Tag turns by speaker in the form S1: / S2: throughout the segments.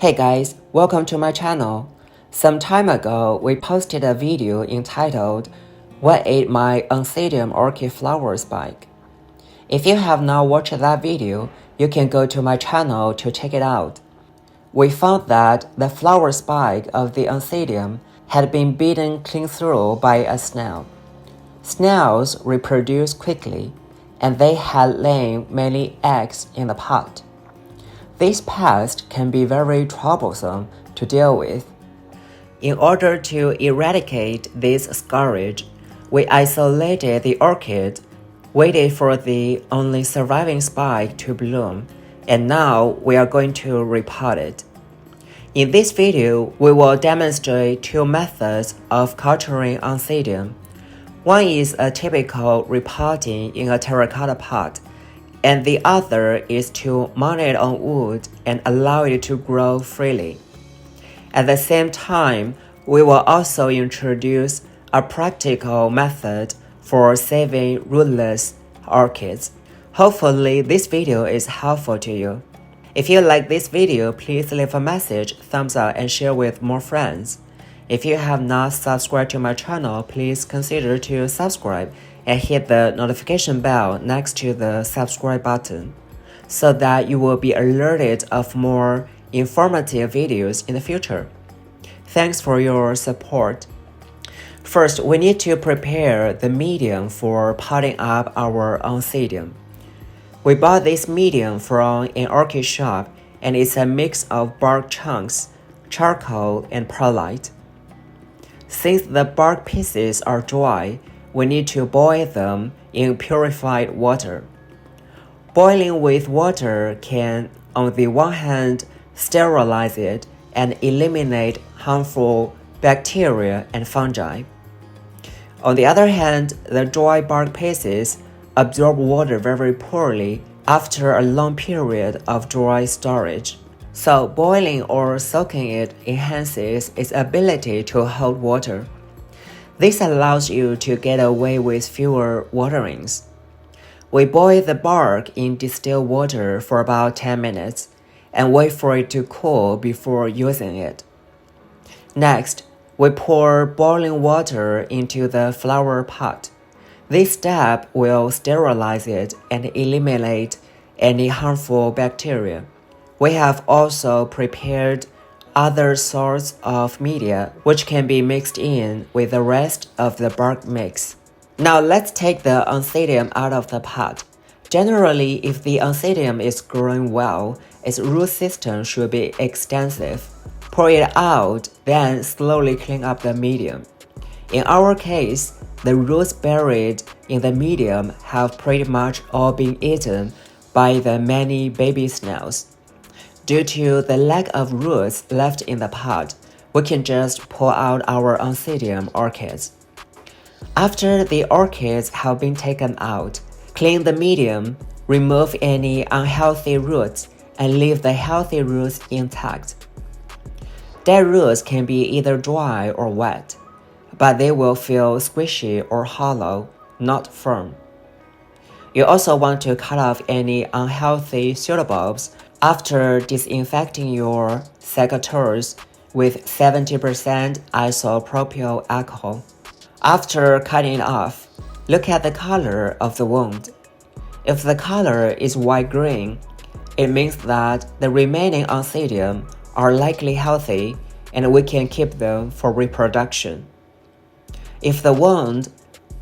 S1: Hey guys, welcome to my channel. Some time ago, we posted a video entitled What Ate My Oncidium Orchid Flower Spike? If you have not watched that video, you can go to my channel to check it out. We found that the flower spike of the Oncidium had been beaten clean through by a snail. Snails reproduce quickly, and they had laid many eggs in the pot. This pest can be very troublesome to deal with. In order to eradicate this scourge, we isolated the orchid, waited for the only surviving spike to bloom, and now we are going to repot it. In this video, we will demonstrate two methods of culturing Oncidium. One is a typical repotting in a terracotta pot, and the other is to mount it on wood and allow it to grow freely. At the same time, we will also introduce a practical method for saving rootless orchids. Hopefully, this video is helpful to you. If you like this video, please leave a message, thumbs up, and share with more friends. If you have not subscribed to my channel, please consider to subscribe and hit the notification bell next to the subscribe button so that you will be alerted of more informative videos in the future. Thanks for your support. First, we need to prepare the medium for potting up our Oncidium. We bought this medium from an orchid shop, and it's a mix of bark chunks, charcoal, and perlite. Since the bark pieces are dry, we need to boil them in purified water. Boiling with water can, on the one hand, sterilize it and eliminate harmful bacteria and fungi. On the other hand, the dry bark pieces absorb water very poorly after a long period of dry storage. So boiling or soaking it enhances its ability to hold water. This allows you to get away with fewer waterings. We boil the bark in distilled water for about 10 minutes and wait for it to cool before using it. Next, we pour boiling water into the flower pot. This step will sterilize it and eliminate any harmful bacteria. We have also prepared other sorts of media which can be mixed in with the rest of the bark mix. Now let's take the Oncidium out of the pot. Generally, if the Oncidium is growing well, its root system should be extensive. Pour it out, then slowly clean up the medium. In our case, the roots buried in the medium have pretty much all been eaten by the many baby snails. Due to the lack of roots left in the pot, we can just pull out our Oncidium orchids. After the orchids have been taken out, clean the medium, remove any unhealthy roots, and leave the healthy roots intact. Dead roots can be either dry or wet, but they will feel squishy or hollow, not firm. You also want to cut off any unhealthy pseudobulbs after disinfecting your secateurs with 70% isopropyl alcohol. After cutting it off, look at the color of the wound. If the color is white-green, it means that the remaining Oncidium are likely healthy and we can keep them for reproduction. If the wound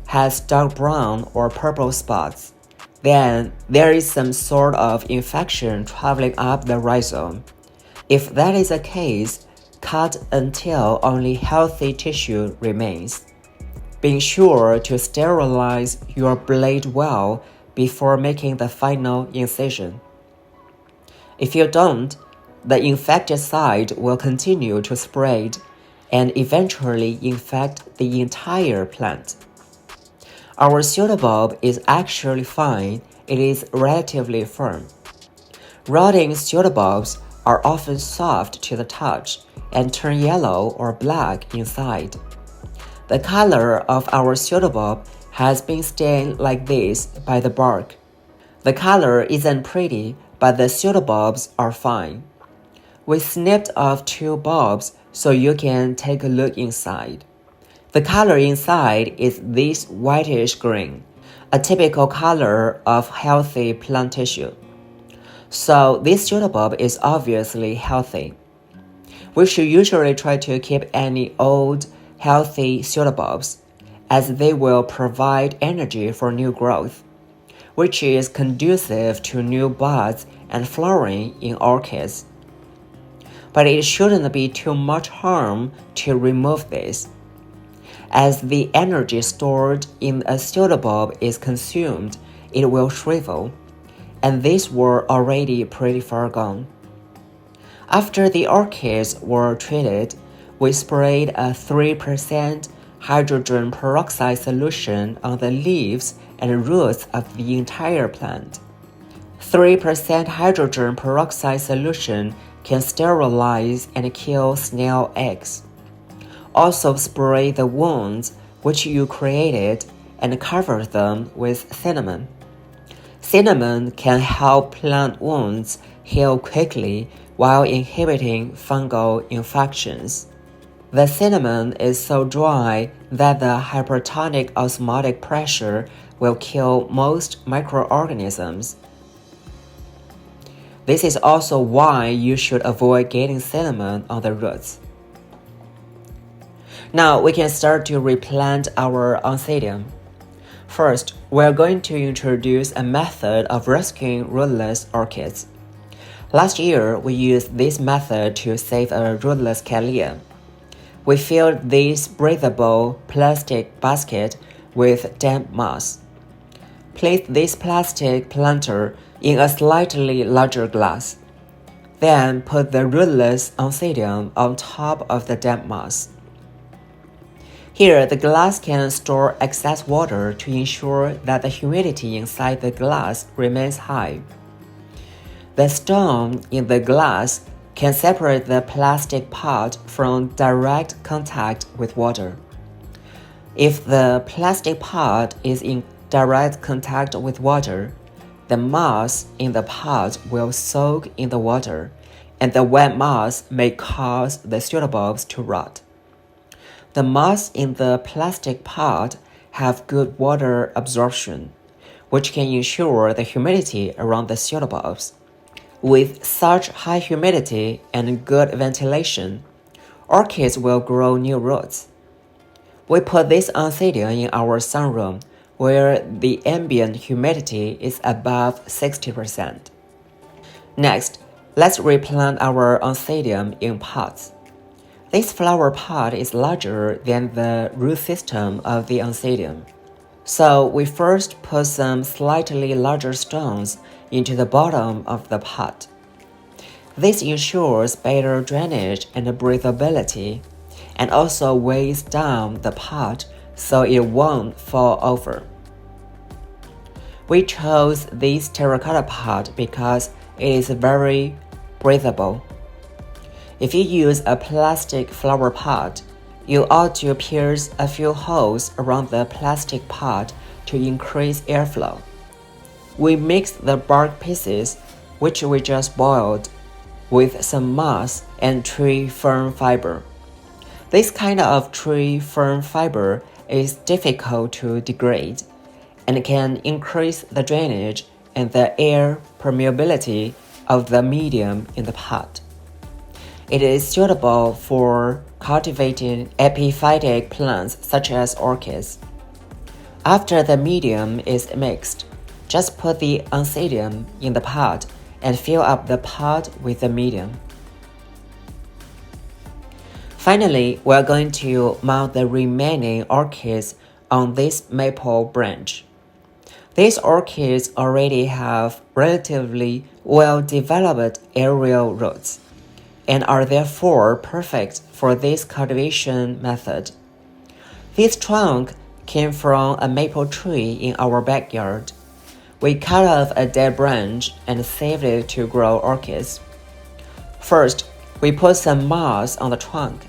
S1: has dark brown or purple spots, then there is some sort of infection traveling up the rhizome. If that is the case, cut until only healthy tissue remains. Being sure to sterilize your blade well before making the final incision. If you don't, the infected side will continue to spread and eventually infect the entire plant. Our pseudobulb is actually fine, it is relatively firm. Rotting pseudobulbs are often soft to the touch and turn yellow or black inside. The color of our pseudobulb has been stained like this by the bark. The color isn't pretty, but the pseudobulbs are fine. We snipped off 2 bulbs so you can take a look inside. The color inside is this whitish green, a typical color of healthy plant tissue. So this pseudobulb is obviously healthy. We should usually try to keep any old, healthy pseudobulbs, as they will provide energy for new growth, which is conducive to new buds and flowering in orchids. But it shouldn't be too much harm to remove this. As the energy stored in a pseudobulb is consumed, it will shrivel, and these were already pretty far gone. After the orchids were treated, we sprayed a 3% hydrogen peroxide solution on the leaves and roots of the entire plant. 3% hydrogen peroxide solution can sterilize and kill snail eggs. Also spray the wounds which you created and cover them with cinnamon. Cinnamon can help plant wounds heal quickly while inhibiting fungal infections. The cinnamon is so dry that the hypertonic osmotic pressure will kill most microorganisms. This is also why you should avoid getting cinnamon on the roots. Now we can start to replant our Oncidium. First, we're going to introduce a method of rescuing rootless orchids. Last year, we used this method to save a rootless Cattleya. We filled this breathable plastic basket with damp moss. Place this plastic planter in a slightly larger glass. Then put the rootless Oncidium on top of the damp moss. Here, the glass can store excess water to ensure that the humidity inside the glass remains high. The stone in the glass can separate the plastic pot from direct contact with water. If the plastic pot is in direct contact with water, the moss in the pot will soak in the water, and the wet moss may cause the pseudobulbs to rot. The moss in the plastic pot have good water absorption, which can ensure the humidity around the pseudobulbs. With such high humidity and good ventilation, orchids will grow new roots. We put this Oncidium in our sunroom, where the ambient humidity is above 60%. Next, let's replant our Oncidium in pots. This flower pot is larger than the root system of the Oncidium. So we first put some slightly larger stones into the bottom of the pot. This ensures better drainage and breathability, and also weighs down the pot so it won't fall over. We chose this terracotta pot because it is very breathable. If you use a plastic flower pot, you ought to pierce a few holes around the plastic pot to increase airflow. We mixed the bark pieces, which we just boiled, with some moss and tree fern fiber. This kind of tree fern fiber is difficult to degrade and can increase the drainage and the air permeability of the medium in the pot. It is suitable for cultivating epiphytic plants such as orchids. After the medium is mixed, just put the Oncidium in the pot and fill up the pot with the medium. Finally, we're going to mount the remaining orchids on this maple branch. These orchids already have relatively well-developed aerial roots and are therefore perfect for this cultivation method. This trunk came from a maple tree in our backyard. We cut off a dead branch and saved it to grow orchids. First, we put some moss on the trunk,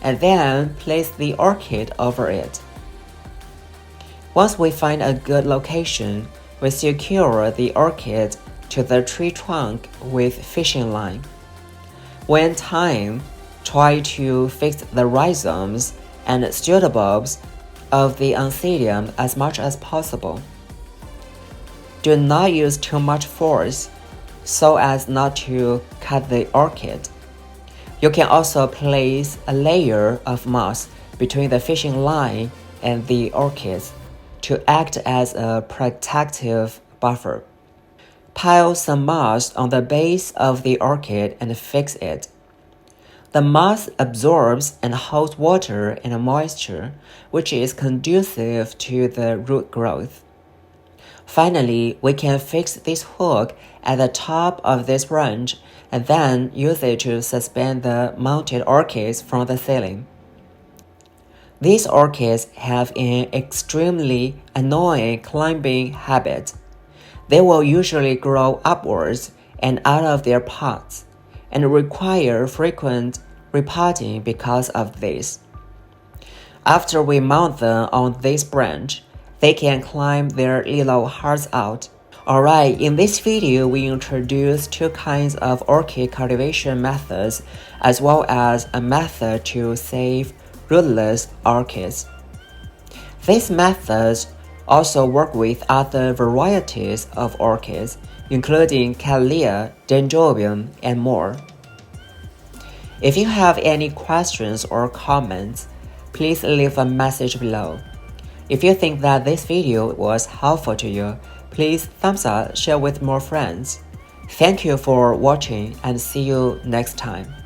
S1: and then place the orchid over it. Once we find a good location, we secure the orchid to the tree trunk with fishing line. When time, try to fix the rhizomes and pseudobulbs of the Oncidium as much as possible. Do not use too much force so as not to cut the orchid. You can also place a layer of moss between the fishing line and the orchids to act as a protective buffer. Pile some moss on the base of the orchid and fix it. The moss absorbs and holds water and moisture, which is conducive to the root growth. Finally, we can fix this hook at the top of this branch and then use it to suspend the mounted orchids from the ceiling. These orchids have an extremely annoying climbing habit. They will usually grow upwards and out of their pots, and require frequent repotting because of this. After we mount them on this branch, they can climb their little hearts out. Alright, in this video we introduced two kinds of orchid cultivation methods as well as a method to save rootless orchids. These methods also work with other varieties of orchids, including Cattleya, Dendrobium, and more. If you have any questions or comments, please leave a message below. If you think that this video was helpful to you, please thumbs up, share with more friends. Thank you for watching and see you next time.